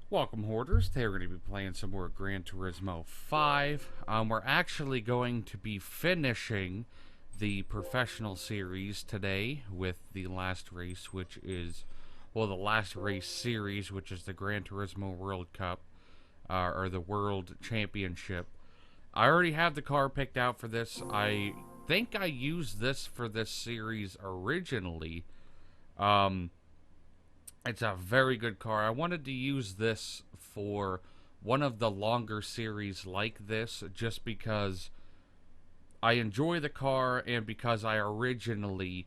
Welcome, Hoarders. Today we're going to be playing some more Gran Turismo 5. We're actually going to be finishing the professional series today with the last race, which is, well, the last race series, which is the Gran Turismo World Cup, or the World Championship. I already have the car picked out for this. I think I used this for this series originally. It's a very good car. I wanted to use this for one of the longer series like this just because I enjoy the car and because I originally,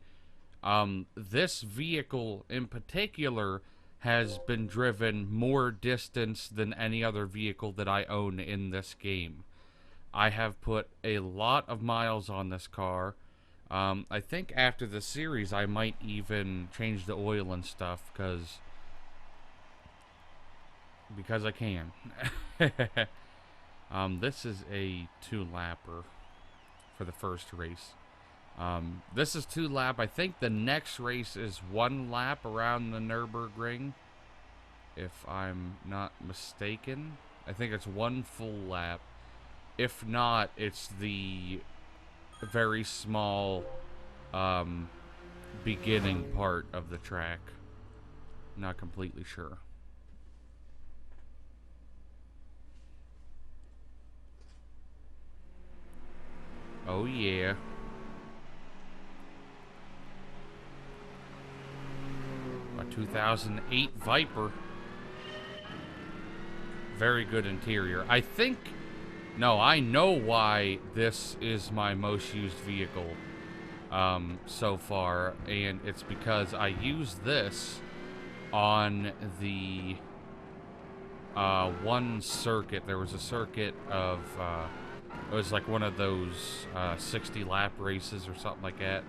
this vehicle in particular has been driven more distance than any other vehicle that I own in this game. I have put a lot of miles on this car. I think after the series I might even change the oil and stuff because I can. This is a 2-lapper for the first race. This is 2-lap. I think the next race is 1 lap around the Nürburgring, if I'm not mistaken. I think it's 1 full lap. If not, it's the very small beginning part of the track. Not completely sure. Oh yeah. A 2008 Viper. Very good interior. I think... No, I know why this is my most used vehicle so far, and it's because I used this on the one circuit. There was a circuit of, it was like one of those 60-lap races or something like that.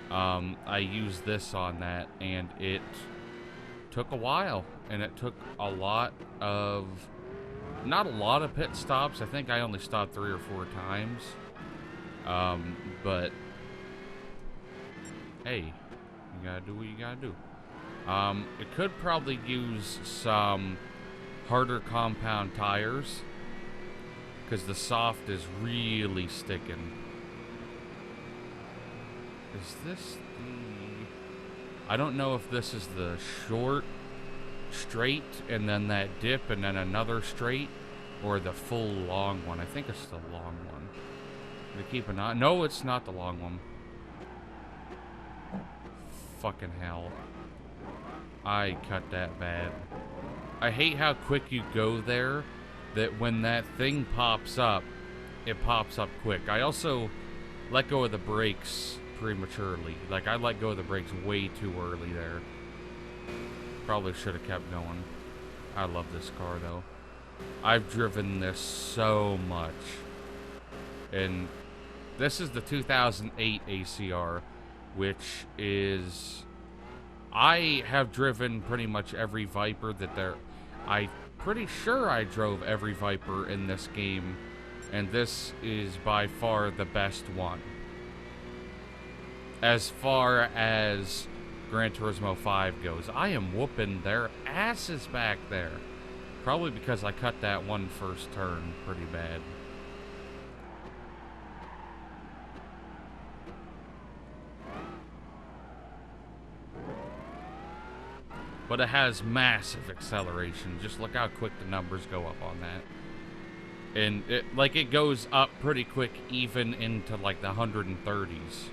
I used this on that, and it took a while, and it took a lot of... Not a lot of pit stops. I think I only stopped 3 or 4 times. But hey, you gotta do what you gotta do. It could probably use some harder compound tires because the soft is really sticking. Is this the... I don't know if this is the short straight and then that dip and then another straight, or the full long one. I think it's the long one. To keep an eye. No, it's not the long one. Fucking hell. I cut that bad. I hate how quick you go there, that when that thing pops up, it pops up quick. I also let go of the brakes prematurely. Like, I let go of the brakes way too early there. Probably should have kept going. I love this car, though. I've driven this so much. And this is the 2008 ACR, which is... I have driven pretty much every Viper that there... I'm pretty sure I drove every Viper in this game, and this is by far the best one. As far as Gran Turismo 5 goes, I am whooping their asses back there. Probably because I cut that one first turn pretty bad. But it has massive acceleration. Just look how quick the numbers go up on that. And it goes up pretty quick even into like the 130s.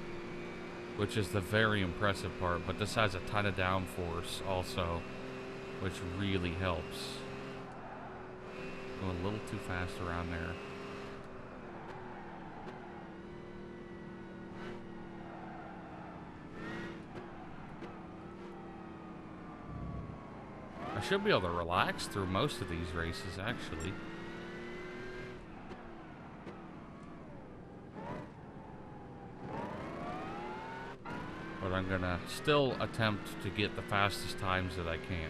Which is the very impressive part, but this has a ton of downforce also, which really helps. Going a little too fast around there. I should be able to relax through most of these races, actually. But I'm gonna still attempt to get the fastest times that I can.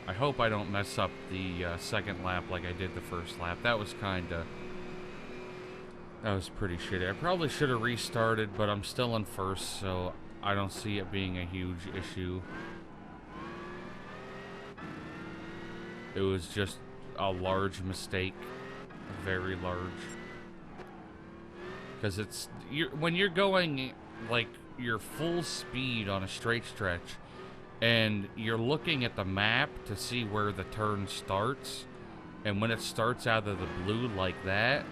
I hope I don't mess up the second lap like I did the first lap. That was pretty shitty. I probably should have restarted, but I'm still in first, so I don't see it being a huge issue. It was just a large mistake. Very large. Because when you're going, like, your full speed on a straight stretch, and you're looking at the map to see where the turn starts, and when it starts out of the blue like that,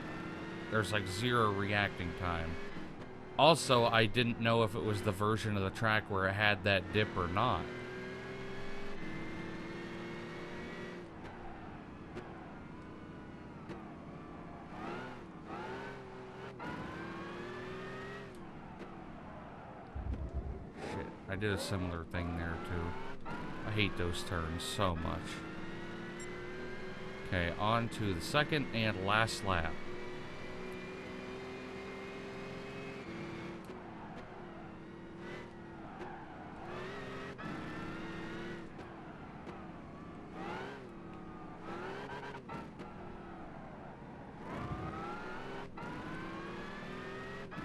there's like 0 reacting time. Also, I didn't know if it was the version of the track where it had that dip or not. Shit, I did a similar thing there too. I hate those turns so much. Okay, on to the second and last lap.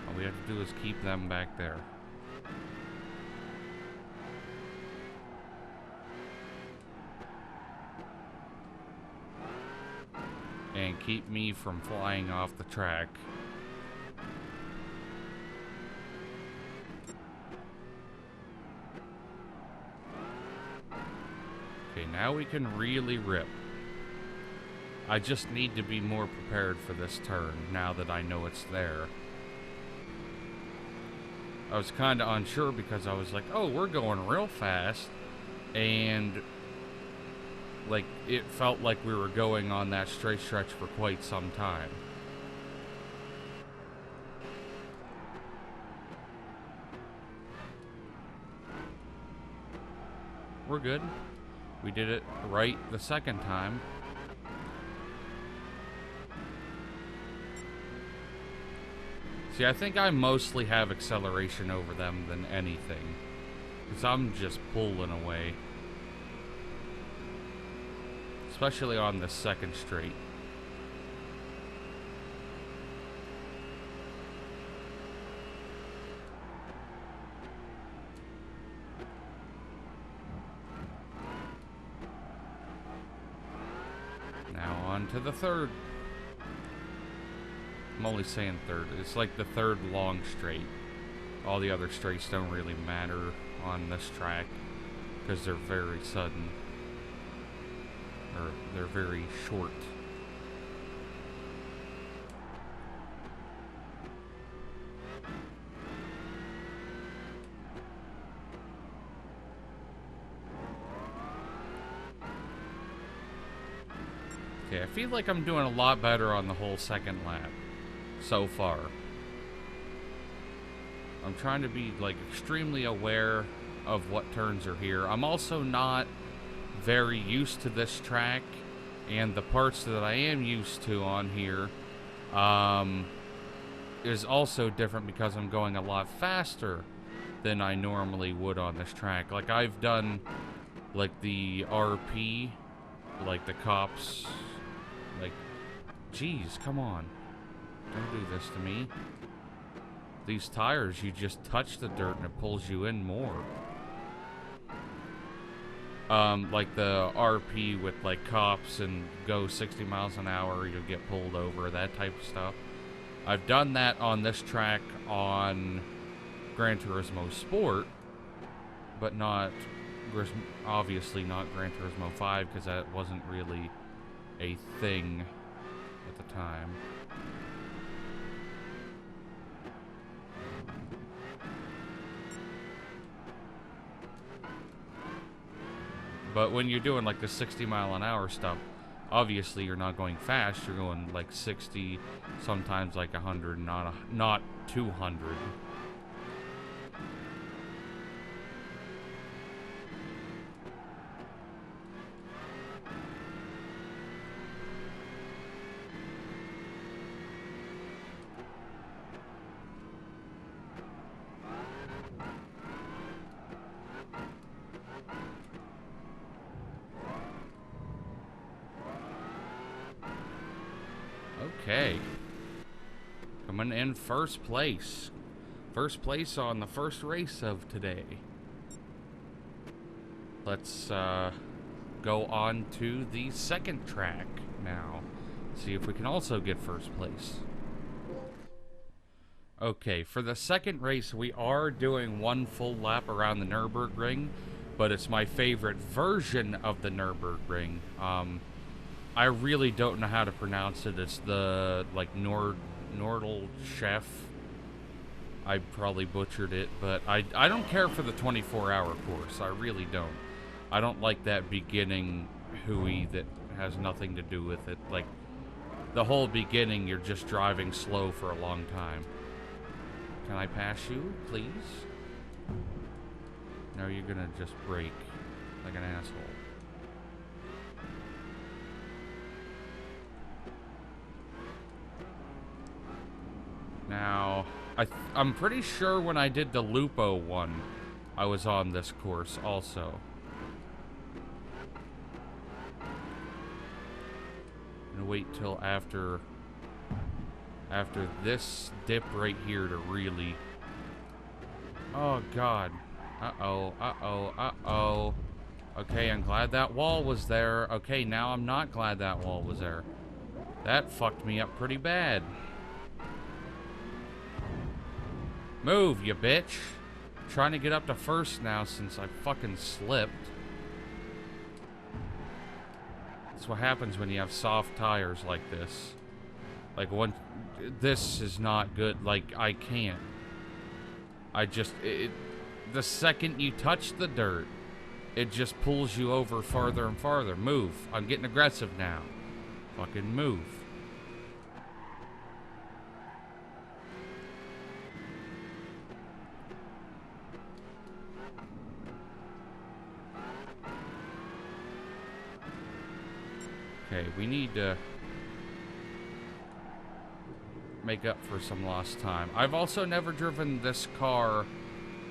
All we have to do is keep them back there. And keep me from flying off the track. Okay, now we can really rip. I just need to be more prepared for this turn now that I know it's there. I was kind of unsure because I was like, oh, we're going real fast. And like, it felt like we were going on that straight stretch for quite some time. We're good. We did it right the second time. See, I think I mostly have acceleration over them than anything. Because I'm just pulling away. Especially on the second straight. Now on to the third. I'm only saying third. It's like the third long straight. All the other straights don't really matter on this track because they're very sudden. Or they're very short. Okay, I feel like I'm doing a lot better on the whole second lap so far. I'm trying to be like extremely aware of what turns are here. I'm also not very used to this track, and the parts that I am used to on here is also different because I'm going a lot faster than I normally would on this track. Like, I've done like the RP, like the cops, like, geez, come on, don't do this to me. These tires, you just touch the dirt and it pulls you in more. Like the RP with like cops and go 60 miles an hour, you'll get pulled over, that type of stuff. I've done that on this track on Gran Turismo Sport, but not, obviously not Gran Turismo 5, because that wasn't really a thing at the time. But when you're doing like the 60 mile an hour stuff, obviously you're not going fast, you're going like 60, sometimes like 100, not 200. Okay. Coming in first place. First place on the first race of today. Let's go on to the second track now. See if we can also get first place. Okay, for the second race, we are doing one full lap around the Nürburgring, but it's my favorite version of the Nürburgring. I really don't know how to pronounce it. It's the, like, Nordel Chef. I probably butchered it, but I don't care for the 24-hour course. I really don't. I don't like that beginning hooey that has nothing to do with it. Like, the whole beginning, you're just driving slow for a long time. Can I pass you, please? No, you're gonna just brake like an asshole. Now, I'm pretty sure when I did the Lupo one, I was on this course also. I'm gonna wait till after this dip right here to really... Oh, God. Uh-oh, uh-oh, uh-oh. Okay, I'm glad that wall was there. Okay, now I'm not glad that wall was there. That fucked me up pretty bad. Move, you bitch. Trying to get up to first now since I fucking slipped. That's what happens when you have soft tires like this. Like, this is not good. Like, I can't. The second you touch the dirt, it just pulls you over farther and farther. Move. I'm getting aggressive now. Fucking move. Okay, we need to make up for some lost time. I've also never driven this car,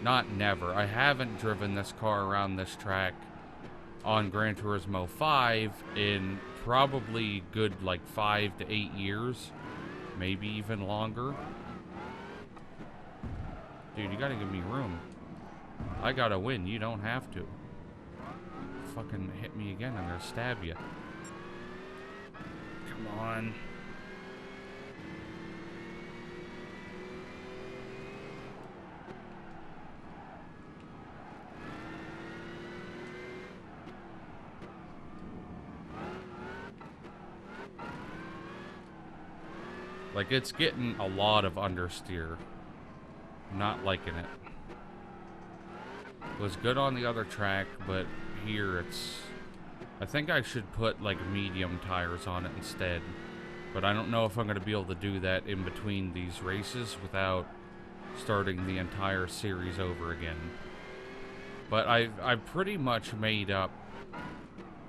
not never, I haven't driven this car around this track on Gran Turismo 5 in probably good like 5 to 8 years, maybe even longer. Dude, you gotta give me room. I gotta win, you don't have to. Fucking hit me again, I'm gonna stab you. Come on. Like, it's getting a lot of understeer. Not liking it. It was good on the other track, but here it's... I think I should put, like, medium tires on it instead. But I don't know if I'm going to be able to do that in between these races without starting the entire series over again. But I've pretty much made up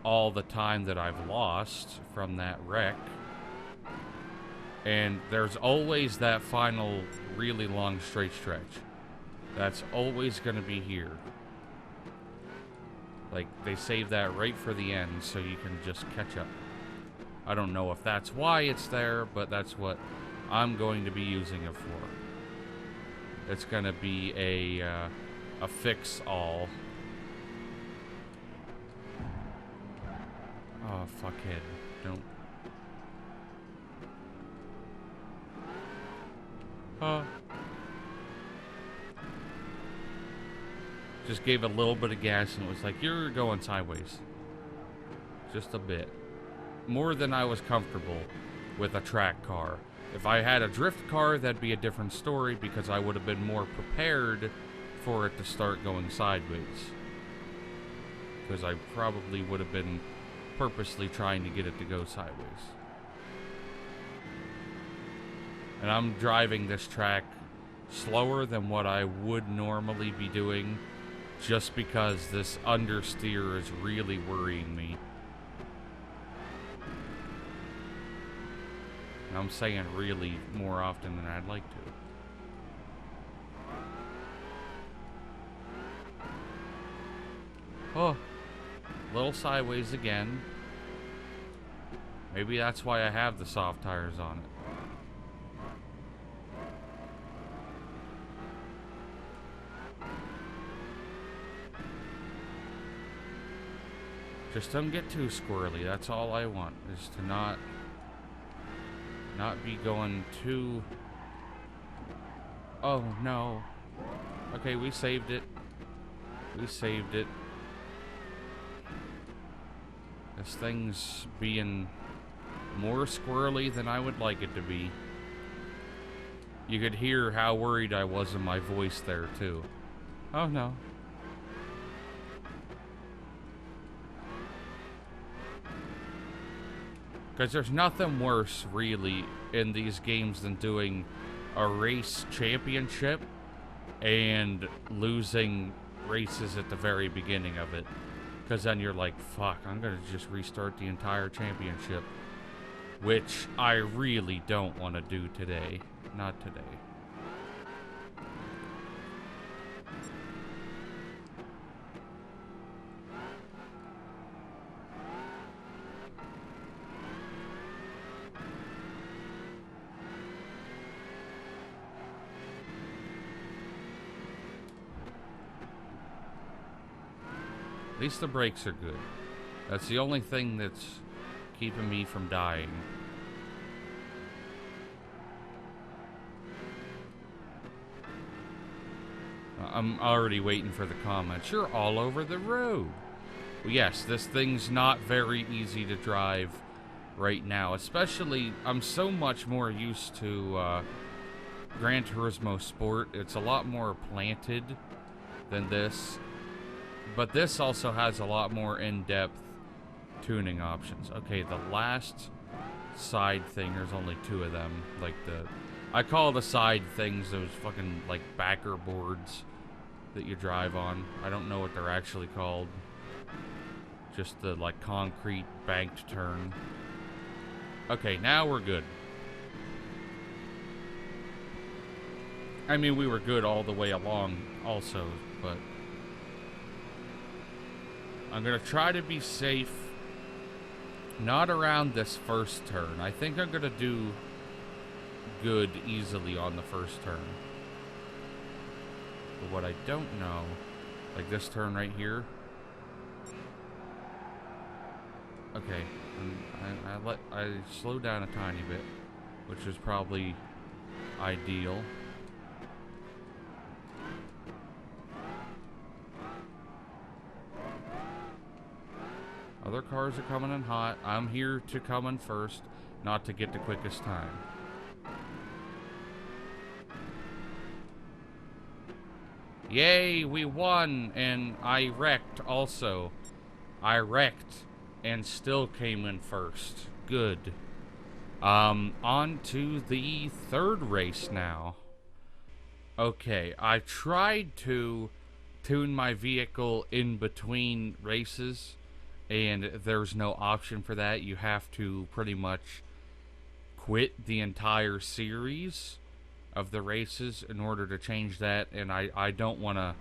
all the time that I've lost from that wreck. And there's always that final really long straight stretch. That's always going to be here. Like, they save that right for the end so you can just catch up. I don't know if that's why it's there, but that's what I'm going to be using it for. It's going to be a fix-all. Oh, fuckhead. Don't. Just gave a little bit of gas and it was like, you're going sideways. Just a bit. More than I was comfortable with a track car. If I had a drift car, that'd be a different story because I would have been more prepared for it to start going sideways. Because I probably would have been purposely trying to get it to go sideways. And I'm driving this track slower than what I would normally be doing just because this understeer is really worrying me. And I'm saying really more often than I'd like to. Oh, little sideways again. Maybe that's why I have the soft tires on it. Just don't get too squirrely. That's all I want, is to not be going too... Oh, no. Okay, we saved it. We saved it. This thing's being more squirrely than I would like it to be. You could hear how worried I was in my voice there, too. Oh, no. Because there's nothing worse, really, in these games than doing a race championship and losing races at the very beginning of it. Because then you're like, fuck, I'm going to just restart the entire championship. Which I really don't want to do today. Not today. At least the brakes are good. That's the only thing that's keeping me from dying. I'm already waiting for the comments. You're all over the road. Well, yes, this thing's not very easy to drive right now. Especially, I'm so much more used to Gran Turismo Sport. It's a lot more planted than this. But this also has a lot more in-depth tuning options. Okay, the last side thing, there's only 2 of them. Like I call the side things those fucking, like, backer boards that you drive on. I don't know what they're actually called. Just the, like, concrete banked turn. Okay, now we're good. I mean, we were good all the way along also, but... I'm going to try to be safe. Not around this first turn. I think I'm going to do good easily on the first turn. But what I don't know, like this turn right here. Okay, I slowed down a tiny bit, which is probably ideal. Other cars are coming in hot. I'm here to come in first, not to get the quickest time. Yay, we won, and I wrecked also. I wrecked and still came in first. Good. On to the third race now. Okay, I tried to tune my vehicle in between races, and there's no option for that. You have to pretty much quit the entire series of the races in order to change that, and I don't want to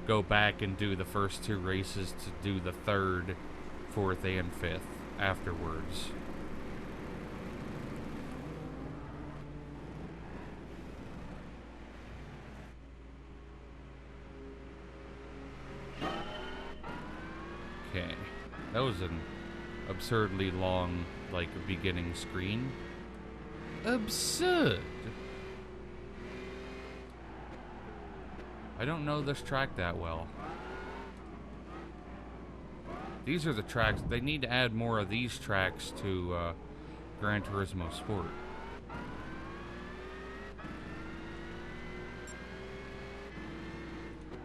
go back and do the first 2 races to do the 3rd, 4th, and 5th afterwards. Okay, that was an absurdly long, like, beginning screen. Absurd! I don't know this track that well. These are the tracks. They need to add more of these tracks to Gran Turismo Sport.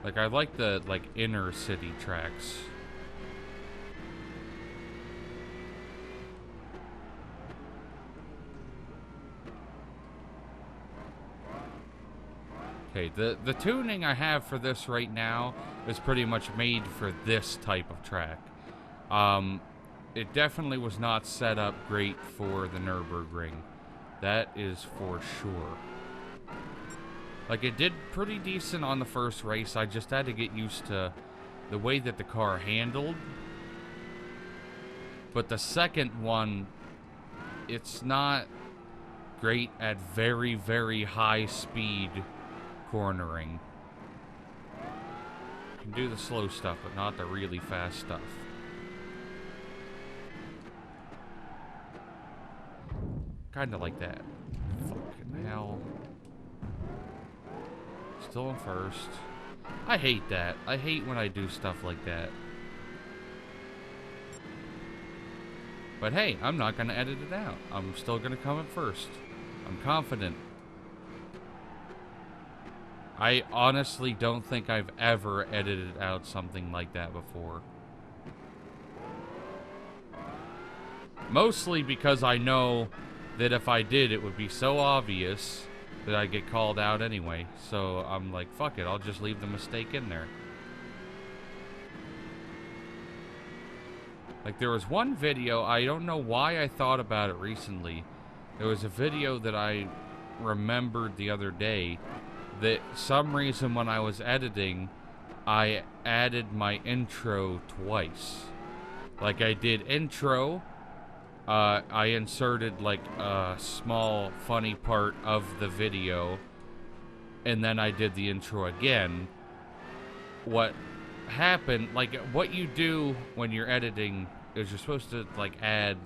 Like, I like the, like, inner city tracks. Okay, the tuning I have for this right now is pretty much made for this type of track. It definitely was not set up great for the Nürburgring. That is for sure. Like, it did pretty decent on the first race. I just had to get used to the way that the car handled. But the second one, it's not great at very, very high speed cornering. You can do the slow stuff, but not the really fast stuff. Kind of like that. Fucking hell. Still in first. I hate that. I hate when I do stuff like that. But hey, I'm not going to edit it out. I'm still going to come in first. I'm confident. I honestly don't think I've ever edited out something like that before. Mostly because I know that if I did, it would be so obvious that I'd get called out anyway. So I'm like, fuck it, I'll just leave the mistake in there. Like, there was one video, I don't know why I thought about it recently. There was a video that I remembered the other day that some reason when I was editing, I added my intro twice. Like, I did intro, I inserted like a small funny part of the video, and then I did the intro again. What happened, like, what you do when you're editing is you're supposed to like add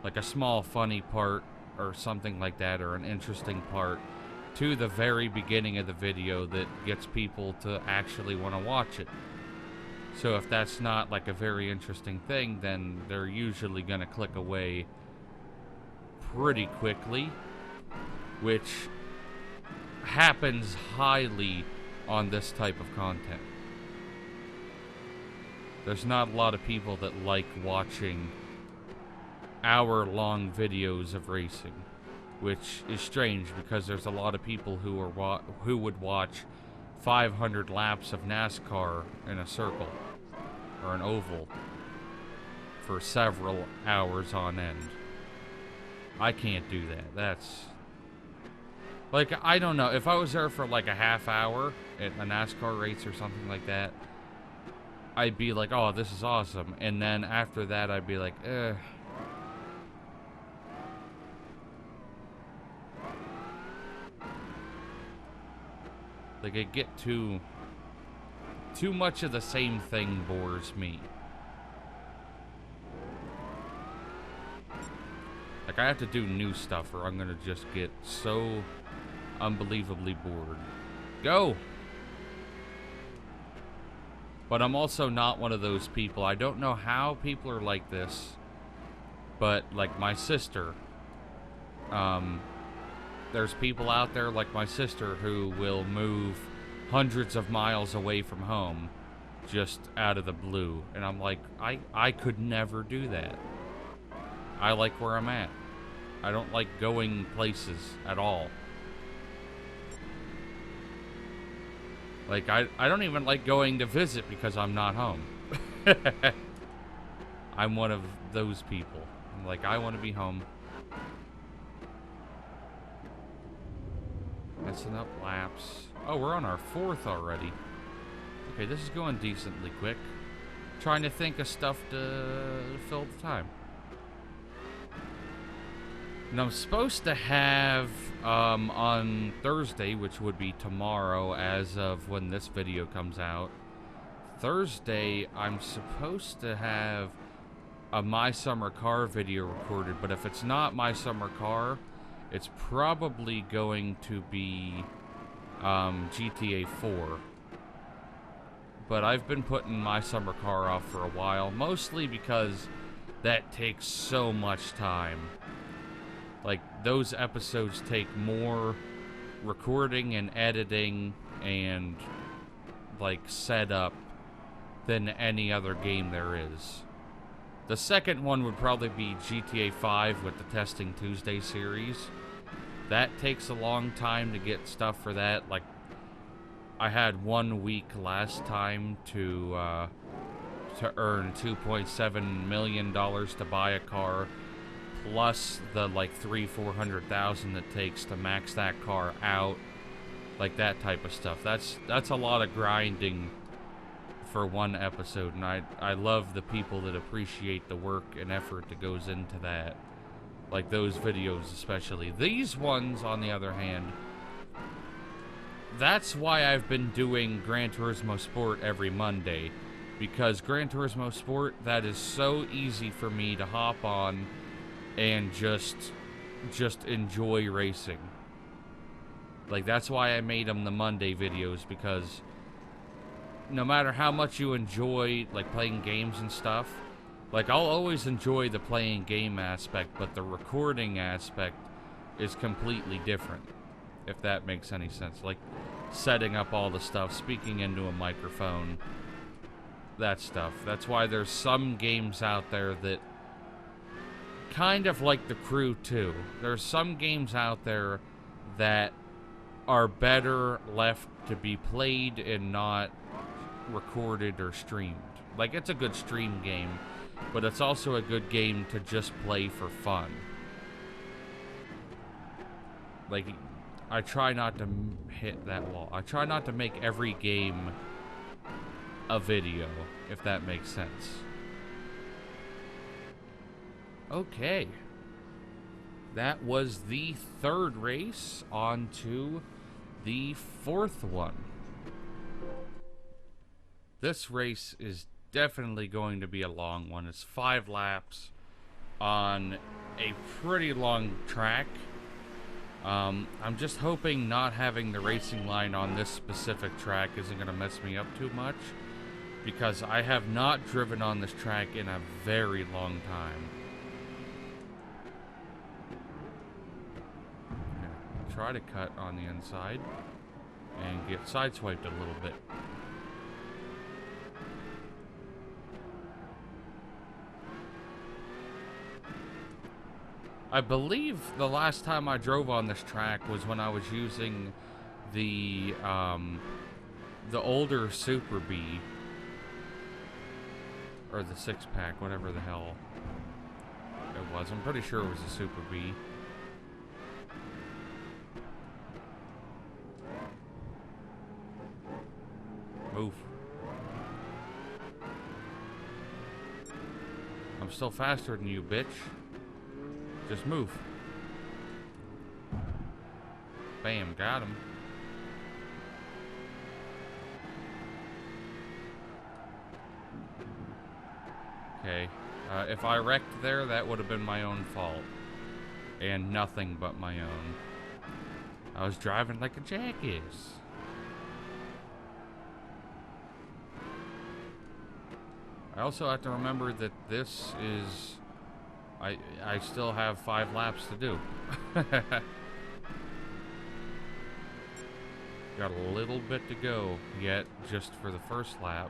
like a small funny part or something like that, or an interesting part to the very beginning of the video that gets people to actually want to watch it. So if that's not like a very interesting thing, then they're usually going to click away pretty quickly, which happens highly on this type of content. There's not a lot of people that like watching hour-long videos of racing, which is strange because there's a lot of people who would watch 500 laps of NASCAR in a circle or an oval for several hours on end. I can't do that. That's like, I don't know, if I was there for like a half hour at a NASCAR race or something like that, I'd be like, oh, this is awesome. And then after that, I'd be like, Like, I get too much of the same thing bores me. Like, I have to do new stuff or I'm gonna just get so unbelievably bored. Go! But I'm also not one of those people. I don't know how people are like this, but like my sister, there's people out there like my sister who will move hundreds of miles away from home just out of the blue. And I'm like, I could never do that. I like where I'm at. I don't like going places at all. Like, I don't even like going to visit because I'm not home. I'm one of those people. I'm like, I want to be home. Messing up laps. Oh, we're on our 4th already. Okay, this is going decently quick. Trying to think of stuff to fill the time. And I'm supposed to have, on Thursday, which would be tomorrow as of when this video comes out, Thursday, I'm supposed to have a My Summer Car video recorded, but if it's not My Summer Car, it's probably going to be, GTA 4. But I've been putting My Summer Car off for a while, mostly because that takes so much time. Like, those episodes take more recording and editing and, like, setup than any other game there is. The second one would probably be GTA 5 with the Testing Tuesday series. That takes a long time to get stuff for that. Like, I had 1 week last time to earn $2.7 million to buy a car, plus the like $300,000-400,000 it takes to max that car out, like that type of stuff. That's a lot of grinding for one episode, and I love the people that appreciate the work and effort that goes into that, like those videos especially. These ones, on the other hand, that's why I've been doing Gran Turismo Sport every Monday, because Gran Turismo Sport, that is so easy for me to hop on and just just enjoy racing. Like, that's why I made them the Monday videos, because no matter how much you enjoy, like, playing games and stuff, like, I'll always enjoy the playing game aspect, but the recording aspect is completely different, if that makes any sense. Like, setting up all the stuff, speaking into a microphone, that stuff. That's why there's some games out there that, kind of like The Crew 2, there's some games out there that are better left to be played and not recorded or streamed. Like, it's a good stream game, but it's also a good game to just play for fun. Like, I try not to hit that wall. I try not to make every game a video, if that makes sense. Okay. That was the third race. On to the fourth one. This race is definitely going to be a long one. It's 5 laps on a pretty long track. I'm just hoping not having the racing line on this specific track isn't going to mess me up too much, because I have not driven on this track in a very long time. Try to cut on the inside and get sideswiped a little bit. I believe the last time I drove on this track was when I was using the older Super B, or the 6-pack, whatever the hell it was. I'm pretty sure it was a Super B. Move. I'm still faster than you, bitch. Just move. Bam, got him. Okay. If I wrecked there, that would have been my own fault. And nothing but my own. I was driving like a jackass. I also have to remember that this is... I still have 5 laps to do. Got a little bit to go yet, just for the first lap.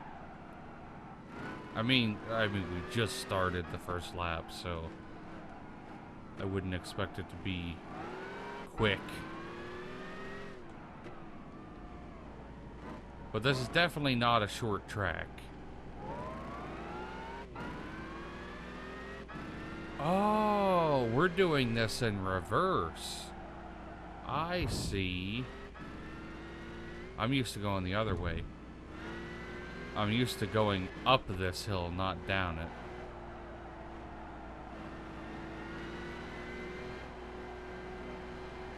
I mean, we just started the first lap, so I wouldn't expect it to be quick. But this is definitely not a short track. Oh, we're doing this in reverse. I see. I'm used to going the other way. I'm used to going up this hill, not down it.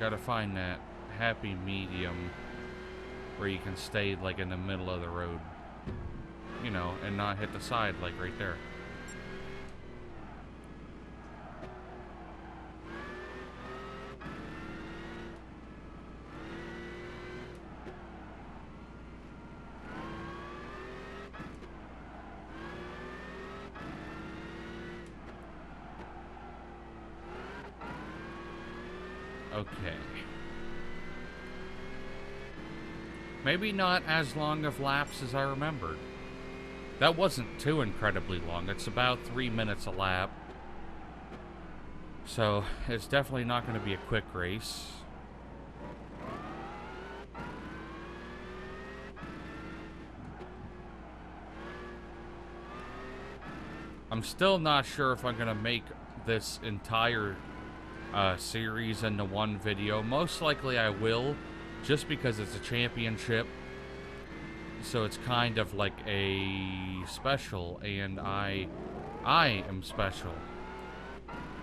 Gotta find that happy medium where you can stay like in the middle of the road. You know, and not hit the side like right there. Okay. Maybe not as long of laps as I remembered. That wasn't too incredibly long. It's about 3 minutes a lap. So, it's definitely not going to be a quick race. I'm still not sure if I'm going to make this entire series into one video. Most likely I will, just because it's a championship. So it's kind of like a special, and I am special.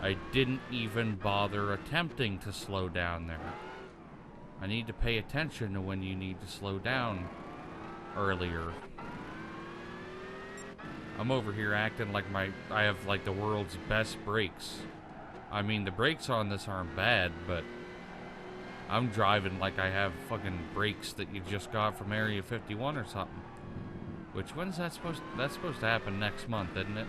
I didn't even bother attempting to slow down there. I need to pay attention to when you need to slow down earlier. I'm over here acting like I have like the world's best brakes. I mean, the brakes on this aren't bad, but I'm driving like I have fucking brakes that you just got from Area 51 or something. Which, when's that supposed to happen next month, isn't it?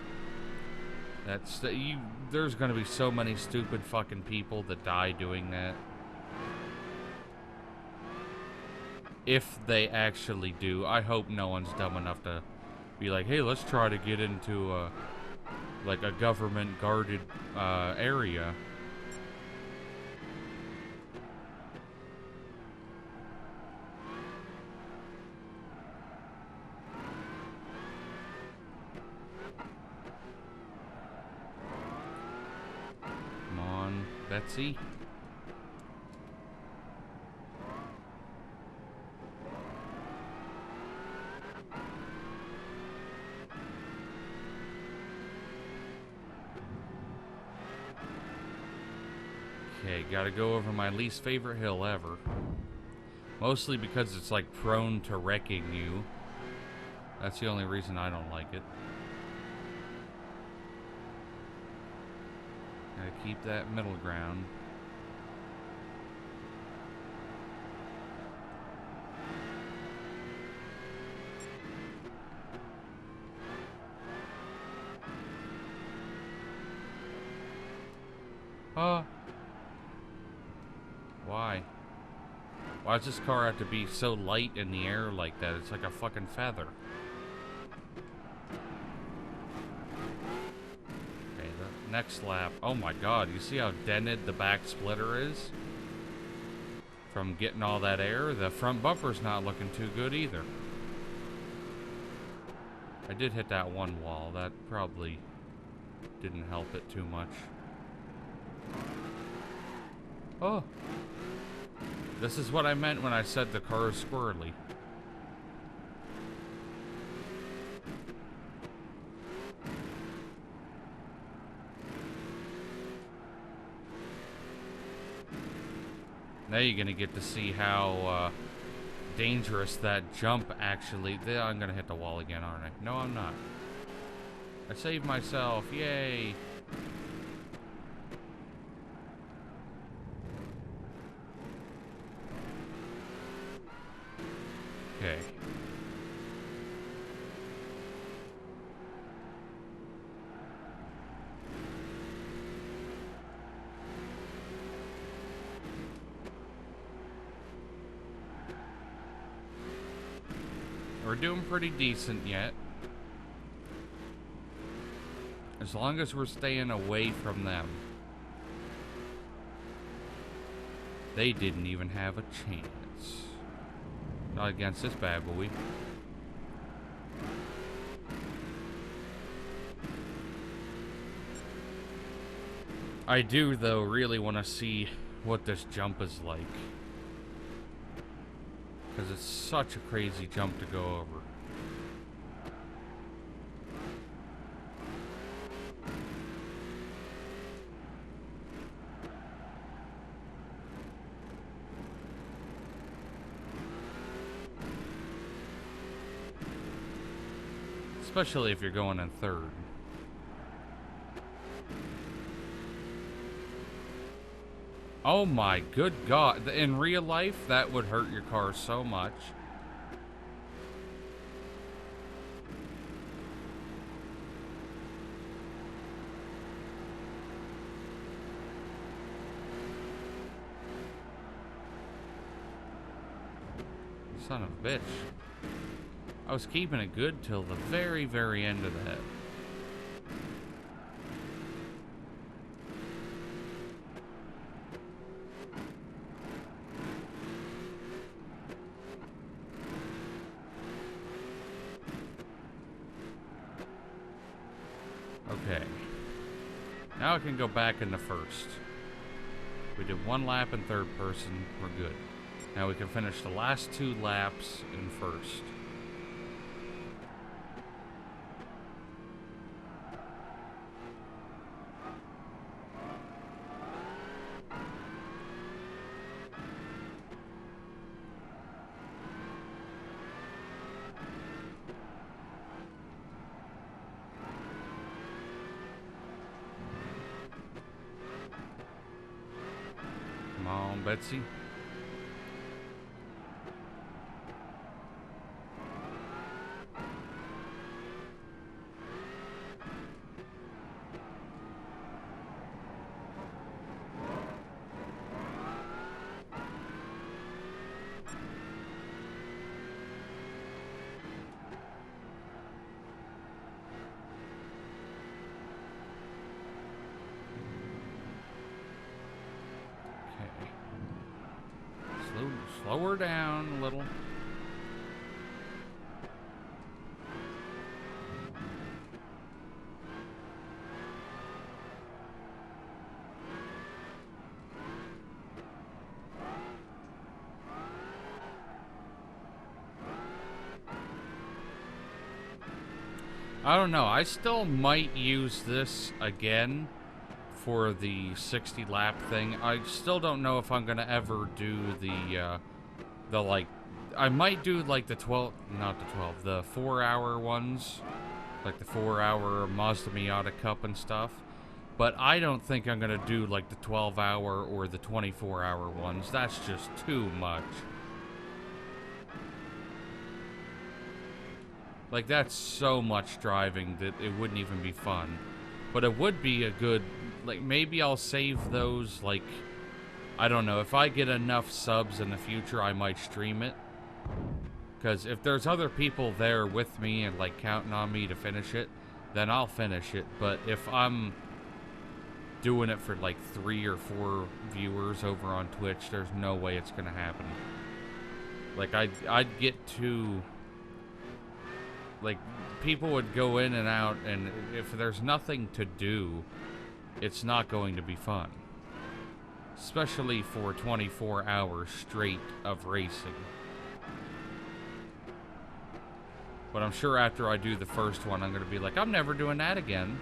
There's gonna be so many stupid fucking people that die doing that. If they actually do. I hope no one's dumb enough to be like, hey, let's try to get into like a government guarded area. Come on, Betsy. Okay, gotta go over my least favorite hill ever. Mostly because it's like prone to wrecking you. That's the only reason I don't like it. Gotta keep that middle ground. Why? Why does this car have to be so light in the air like that? It's like a fucking feather. Okay, the next lap. Oh my god, you see how dented the back splitter is? From getting all that air? The front bumper's not looking too good either. I did hit that one wall. That probably didn't help it too much. Oh! This is what I meant when I said the car is squirrely. Now you're gonna get to see how dangerous that jump actually... I'm gonna hit the wall again, aren't I? No, I'm not. I saved myself. Yay! Okay. We're doing pretty decent yet. As long as we're staying away from them. They didn't even have a chance. Not against this bad boy. I do, though, really want to see what this jump is like. Because it's such a crazy jump to go over. Especially if you're going in third. Oh my good god. In real life, that would hurt your car so much. Son of a bitch. I was keeping it good till the very, very end of that. Okay. Now I can go back into first. We did one lap in third person. We're good. Now we can finish the last 2 laps in first. on, Betsy. Slow her down a little. I don't know. I still might use this again for the 60 lap thing. I still don't know if I'm gonna ever do the like, I might do like the 12, not the 12, the 4-hour ones, like the 4-hour Mazda Miata Cup and stuff. But I don't think I'm gonna do like the 12-hour or the 24-hour ones. That's just too much. Like, that's so much driving that it wouldn't even be fun. But it would be a good, like, maybe I'll save those, like, I don't know. If I get enough subs in the future, I might stream it. Because if there's other people there with me and, like, counting on me to finish it, then I'll finish it. But if I'm doing it for, like, 3 or 4 viewers over on Twitch, there's no way it's gonna happen. Like, I'd get too... Like, people would go in and out, and if there's nothing to do, it's not going to be fun. Especially for 24 hours straight of racing. But I'm sure after I do the first one, I'm going to be like, I'm never doing that again.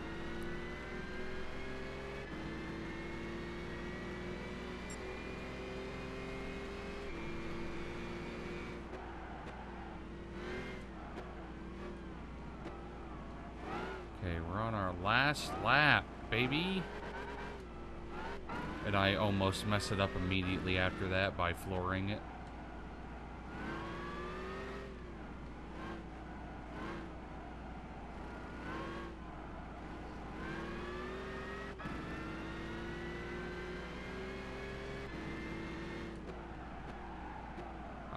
Okay, we're on our last lap, baby. And I almost mess it up immediately after that by flooring it.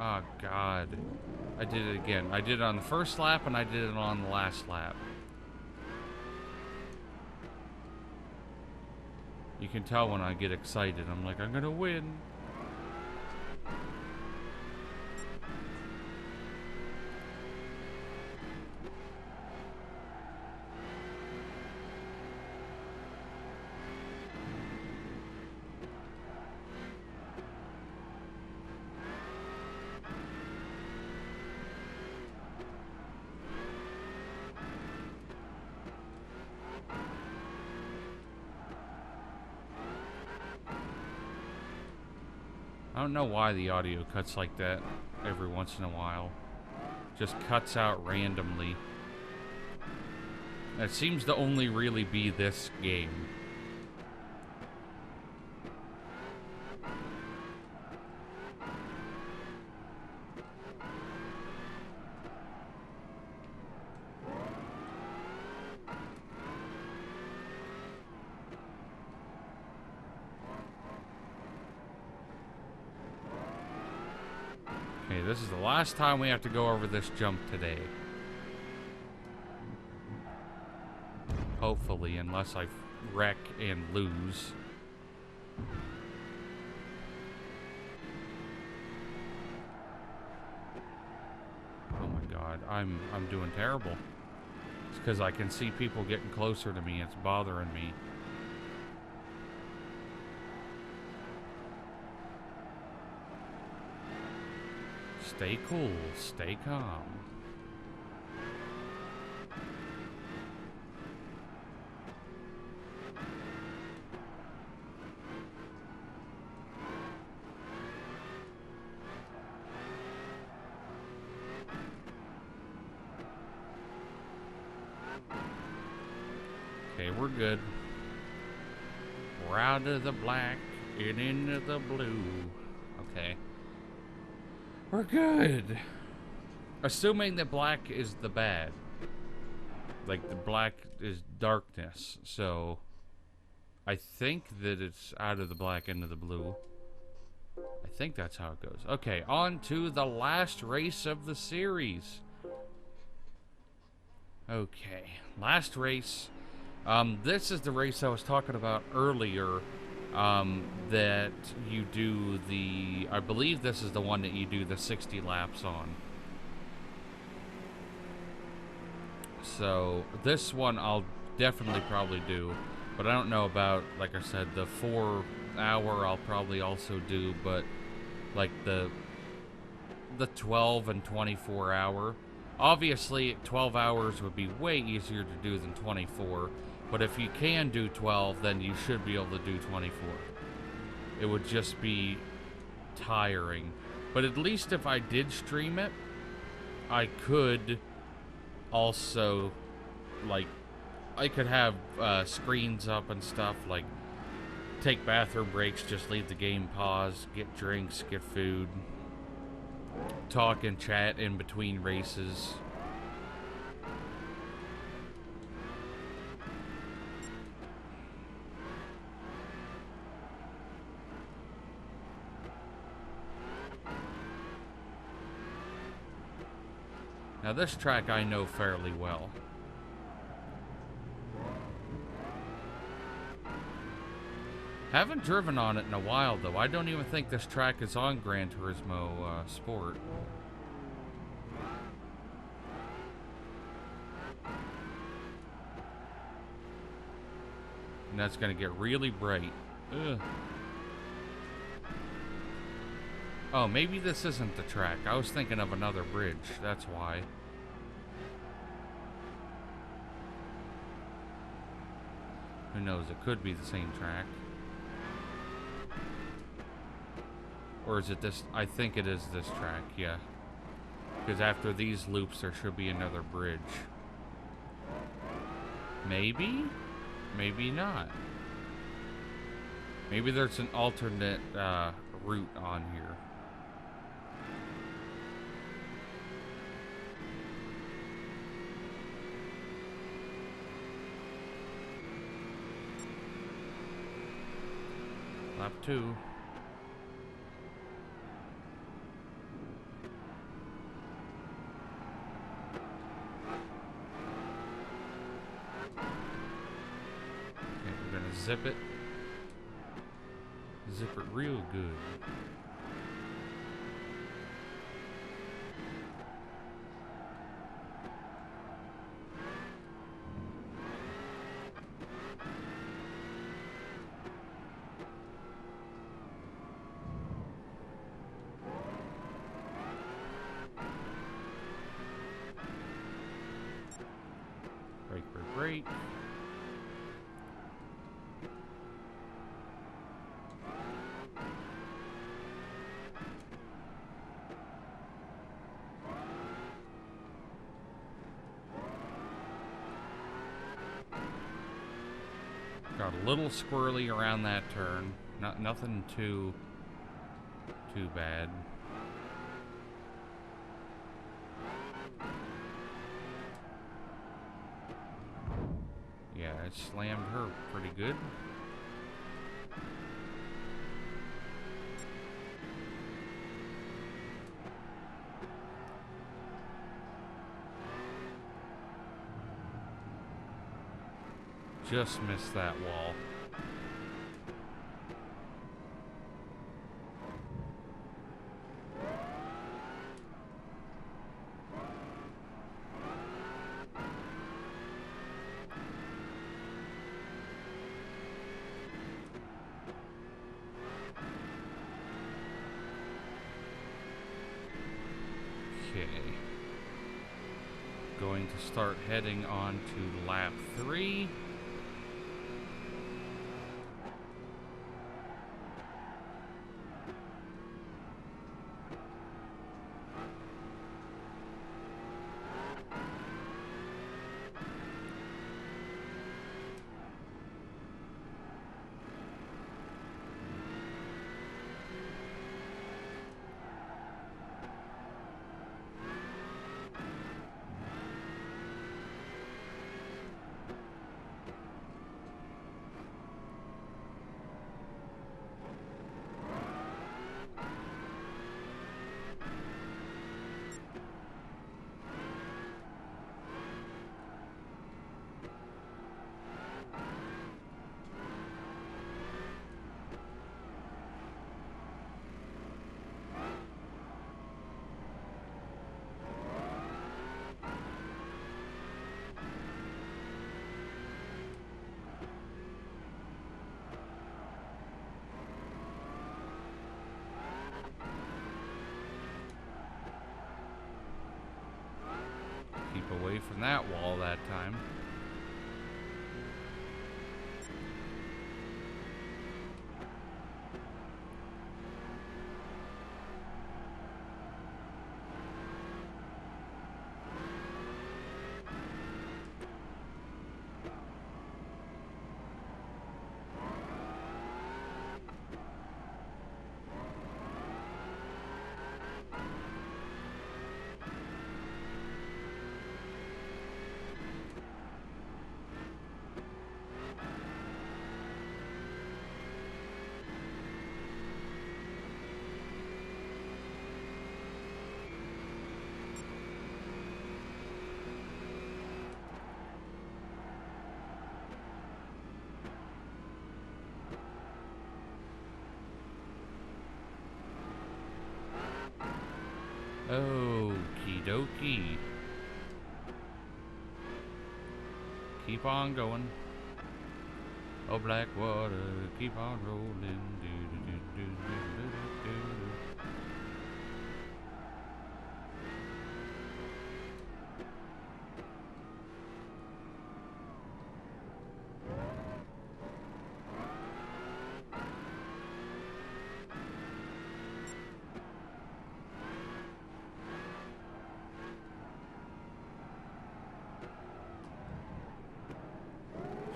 Oh, God. I did it again. I did it on the first lap, and I did it on the last lap. You can tell when I get excited. I'm like, I'm gonna win. I don't know why the audio cuts like that every once in a while. Just cuts out randomly. It seems to only really be this game. Okay, this is the last time we have to go over this jump today. Hopefully, unless I wreck and lose. Oh my God, I'm doing terrible. It's because I can see people getting closer to me. It's bothering me. Stay cool, stay calm. Okay, we're good. We're out of the black and into the blue. Okay. We're good. Assuming that black is the bad. Like, the black is darkness, so I think that it's out of the black into the blue. I think that's how it goes. Okay, on to the last race of the series. Okay, last race. This is the race I was talking about earlier, that you do the, I believe this is the one that you do the 60 laps on. So, this one I'll definitely probably do, but I don't know about, like I said, the 4 hour I'll probably also do, but like the 12 and 24 hour. Obviously, 12 hours would be way easier to do than 24, but if you can do 12, then you should be able to do 24. It would just be tiring. But at least if I did stream it, I could also, like, I could have screens up and stuff, like, take bathroom breaks, just leave the game paused, get drinks, get food, talk and chat in between races. Now this track I know fairly well. Haven't driven on it in a while though. I don't even think this track is on Gran Turismo Sport. And that's gonna get really bright. Ugh. Oh, maybe this isn't the track. I was thinking of another bridge. That's why. Who knows? It could be the same track. Or is it this? I think it is this track, yeah. Because after these loops, there should be another bridge. Maybe? Maybe not. Maybe there's an alternate route on here. Lap 2. Okay, we're gonna zip it. Zip it real good. Brake. Got a little squirrely around that turn. Nothing too bad. Yeah, it slammed her pretty good. Just missed that wall. Okay. Going to start heading on to lap 3. Okie dokie. Keep on going. Oh, black water, keep on rolling. Do, do, do, do, do, do, do.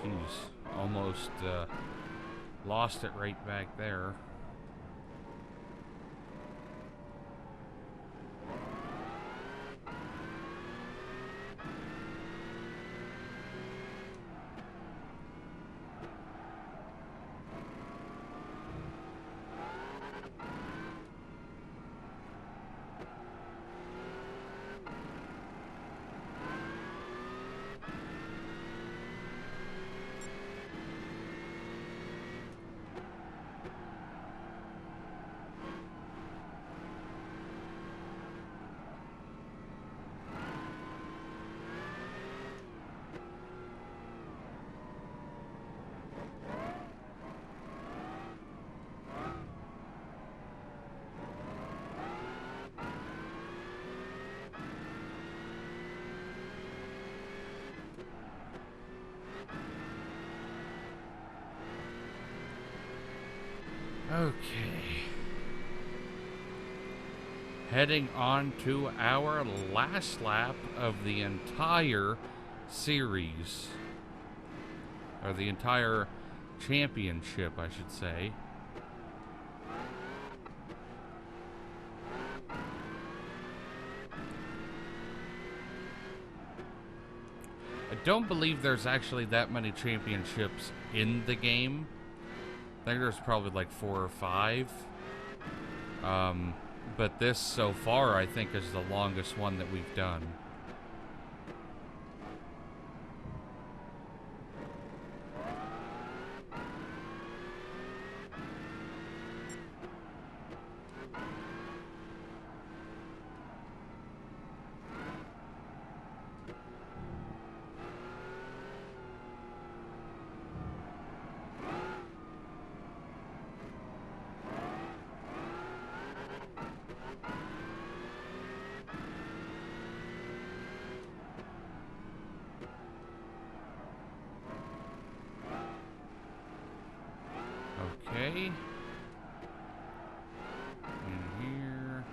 Jeez, almost lost it right back there. Okay. Heading on to our last lap of the entire series. Or the entire championship, I should say. I don't believe there's actually that many championships in the game. I think there's probably like 4 or 5. But this so far, I think, is the longest one that we've done. Okay. In here.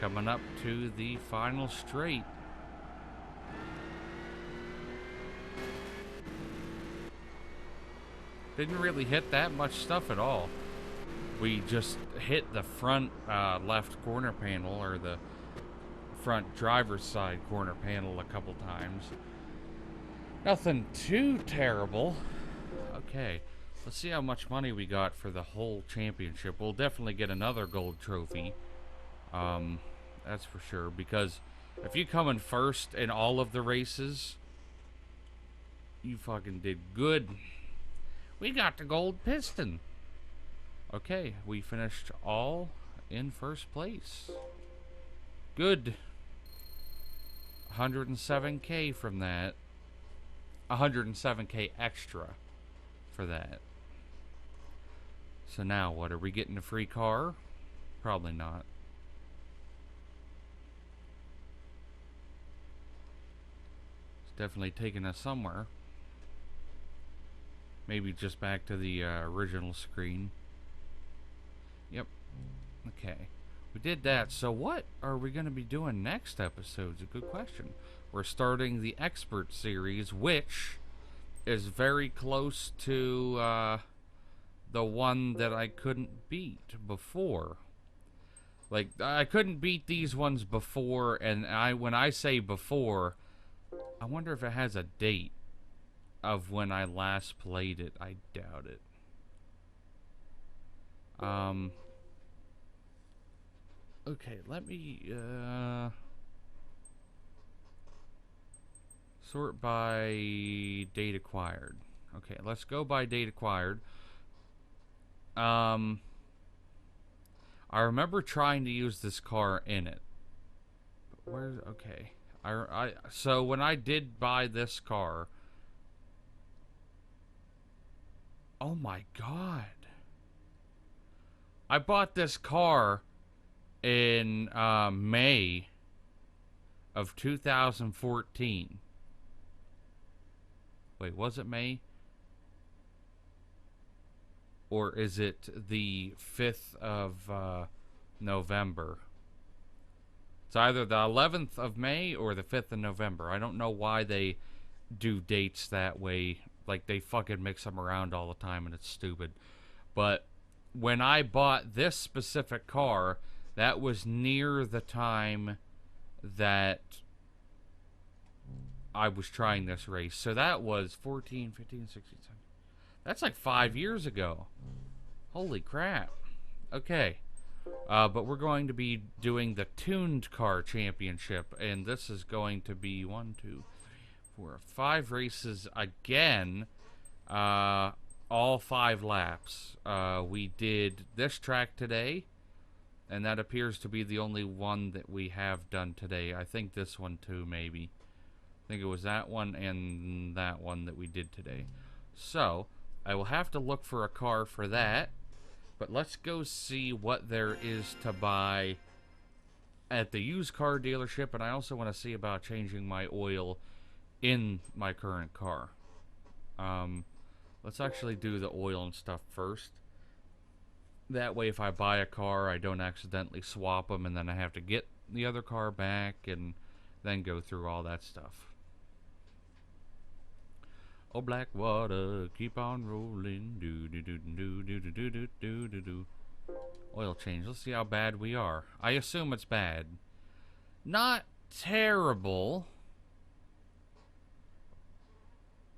Coming up to the final straight. Didn't really hit that much stuff at all. We just hit the front left corner panel, or the front driver's side corner panel a couple times. Nothing too terrible. Okay, let's see how much money we got for the whole championship. We'll definitely get another gold trophy. That's for sure, because if you come in first in all of the races, you fucking did good. We got the gold piston. Okay, we finished all in first place. Good. 107K from that. 107K extra for that. So now what, are we getting a free car? Probably not. Definitely taking us somewhere. Maybe just back to the original screen. Yep. Okay. We did that. So what are we going to be doing next episode? Is a good question. We're starting the Expert series, which is very close to the one that I couldn't beat before. Like, I couldn't beat these ones before, and when I say before, I wonder if it has a date of when I last played it. I doubt it. Okay, let me, sort by date acquired. Okay, let's go by date acquired. I remember trying to use this car in it. But where's, okay. So when I did buy this car, oh my god. I bought this car in May of 2014. Wait, was it May? Or is it the 5th of November? It's either the 11th of May or the 5th of November. I don't know why they do dates that way. Like, they fucking mix them around all the time, and it's stupid. But when I bought this specific car, that was near the time that I was trying this race. So that was 14, 15, 16, 17. That's like 5 years ago. Holy crap. Okay. But we're going to be doing the Tuned Car Championship. And this is going to be 1, 2, 3, 4, 5 races again. All 5 laps. We did this track today. And that appears to be the only one that we have done today. I think this one too, maybe. I think it was that one and that one that we did today. So, I will have to look for a car for that. But let's go see what there is to buy at the used car dealership. And I also want to see about changing my oil in my current car. Let's actually do the oil and stuff first. That way, if I buy a car, I don't accidentally swap them, and then I have to get the other car back and then go through all that stuff. Oh, black water, keep on rolling. Do do do do do do do do do do do. Oil change. Let's see how bad we are. I assume it's bad. Not terrible,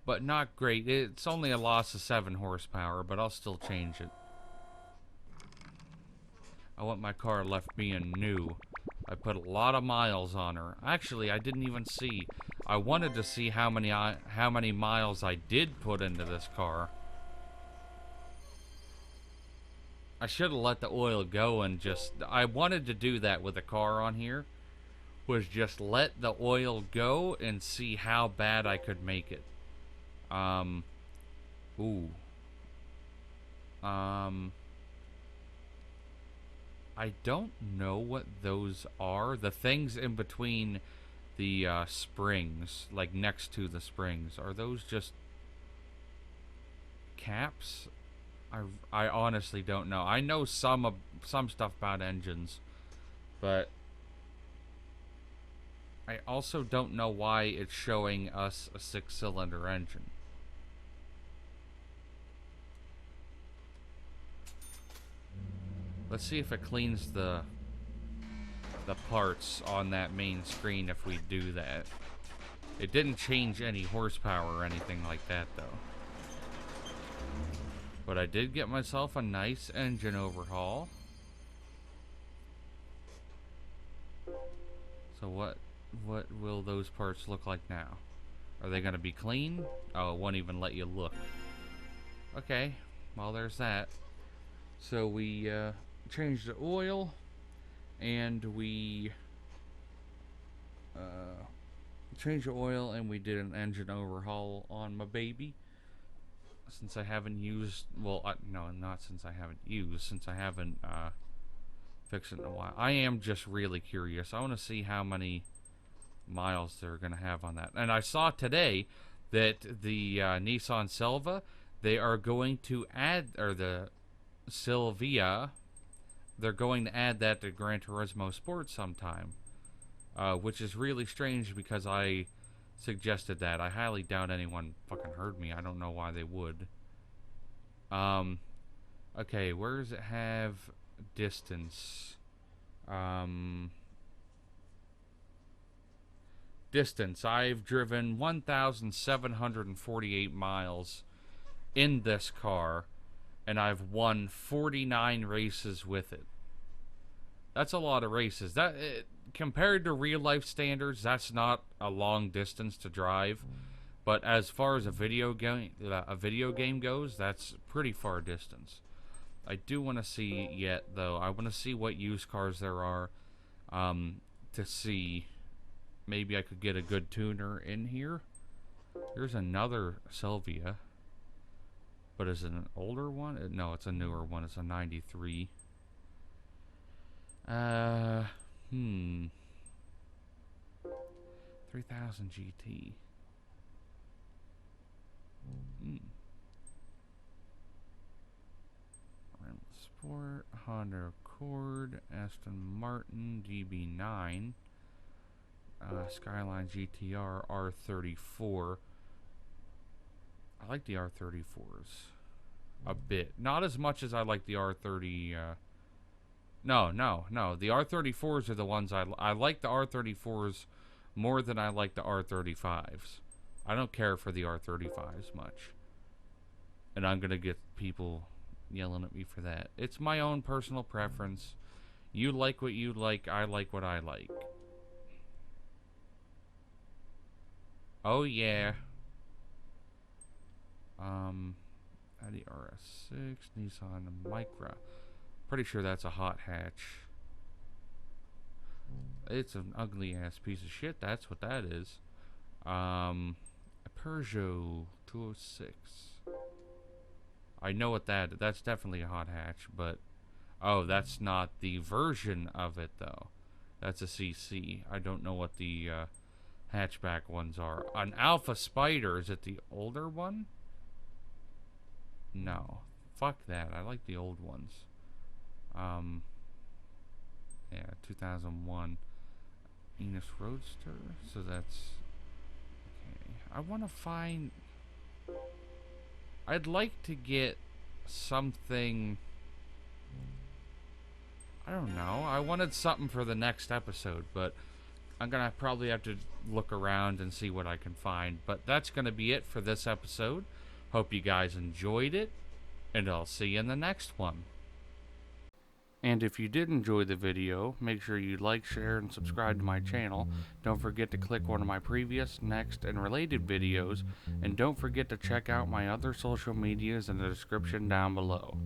but not great. It's only a loss of 7 horsepower, but I'll still change it. I want my car left being new. I put a lot of miles on her. Actually, I didn't even see. I wanted to see how many miles I did put into this car. I should have let the oil go and just... I wanted to do that with a car on here. Was just let the oil go and see how bad I could make it. I don't know what those are. The things in between the springs, like next to the springs, are those just caps? I honestly don't know. I know some stuff about engines, but I also don't know why it's showing us a 6-cylinder engine. Let's see if it cleans the parts on that main screen if we do that. It didn't change any horsepower or anything like that, though. But I did get myself a nice engine overhaul. So what will those parts look like now? Are they going to be clean? Oh, it won't even let you look. Okay, well, there's that. So we changed the oil, and we changed the oil, and we did an engine overhaul on my baby. Since I haven't used, well, no, not since I haven't used, since I haven't fixed it in a while. I am just really curious. I want to see how many miles they're going to have on that. And I saw today that the Nissan Silva, they are going to add, or the Silvia, they're going to add that to Gran Turismo Sport sometime, which is really strange because I suggested that. I highly doubt anyone fucking heard me. I don't know why they would. Okay, where does it have distance? Distance. I've driven 1,748 miles in this car, and I've won 49 races with it. That's a lot of races. Compared to real life standards, that's not a long distance to drive. But as far as a video game goes, that's pretty far distance. I do want to see yet though. I want to see what used cars there are, to see. Maybe I could get a good tuner in here. Here's another Sylvia. But is it an older one? No, it's a newer one. It's a 93. 3000 GT. Renault Sport, Honda Accord, Aston Martin, DB9. Skyline GTR R34. I like the R34s a bit. Not as much as I like the R30. No. The R34s are the ones I like the R34s more than I like the R35s. I don't care for the R35s much. And I'm going to get people yelling at me for that. It's my own personal preference. You like what you like. I like what I like. Oh yeah. Audi RS6, Nissan Micra. Pretty sure that's a hot hatch. It's an ugly ass piece of shit. That's what that is. A Peugeot 206. I know what that's definitely a hot hatch, but oh, that's not the version of it though. That's a CC. I don't know what the hatchback ones are. An Alpha Spider, is it the older one? No. Fuck that. I like the old ones. Yeah, 2001 Enos Roadster. So that's okay. I want to find. I'd like to get something. I don't know. I wanted something for the next episode, but I'm gonna probably have to look around and see what I can find. But that's gonna be it for this episode. Hope you guys enjoyed it, and I'll see you in the next one. And if you did enjoy the video, make sure you like, share, and subscribe to my channel. Don't forget to click one of my previous, next, and related videos. And don't forget to check out my other social medias in the description down below.